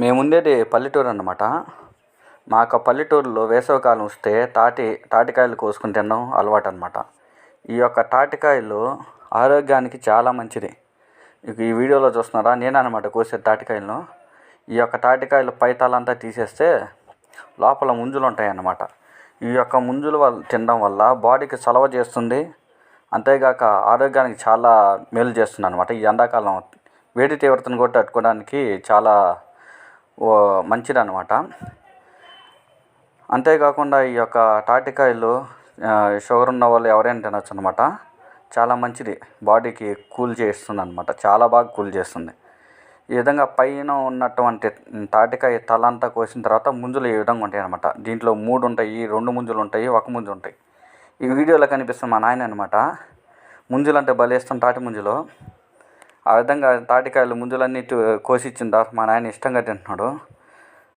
మేముండేది పల్లెటూరు అన్నమాట. మాకు ఆ పల్లెటూరులో వేసవికాలం వస్తే తాటికాయలు కోసుకుని తినడం అలవాటు అనమాట. ఈ యొక్క తాటికాయలు ఆరోగ్యానికి చాలా మంచిది. ఈ వీడియోలో చూస్తున్నారా, నేనే అనమాట కోసేది తాటికాయలను. ఈ యొక్క తాటికాయలు పై తలంతా తీసేస్తే లోపల ముంజులు ఉంటాయి అన్నమాట. ఈ యొక్క ముంజులు తినడం వల్ల బాడీకి చలవ చేస్తుంది. అంతేగాక ఆరోగ్యానికి చాలా మేలు చేస్తుంది అనమాట. ఈ ఎండాకాలం వేడి తీవ్రతను కూడా తట్టుకోవడానికి చాలా మంచిదన్నమాట. అంతేకాకుండా ఈ యొక్క తాటికాయలు షుగర్ ఉన్న వాళ్ళు ఎవరైనా తినొచ్చు అనమాట. చాలా మంచిది, బాడీకి కూల్ చేస్తుంది అనమాట, చాలా బాగా కూల్ చేస్తుంది. ఈ విధంగా పైన ఉన్నటువంటి తాటికాయ తల అంతా కోసిన తర్వాత ముంజులు ఈ విధంగా ఉంటాయి అనమాట. దీంట్లో 3 ఉంటాయి, 2 ముంజులు ఉంటాయి, 1 ముంజు ఉంటాయి. ఈ వీడియోలో కనిపిస్తున్న మా నాయన అనమాట. ముంజులు అంటే భలే ఇష్టం, తాటి ముంజులు. ఆ విధంగా తాటికాయలు ముంజులన్నీ కోసి ఇచ్చిన తర్వాత మా నాయన ఇష్టంగా తింటున్నాడు.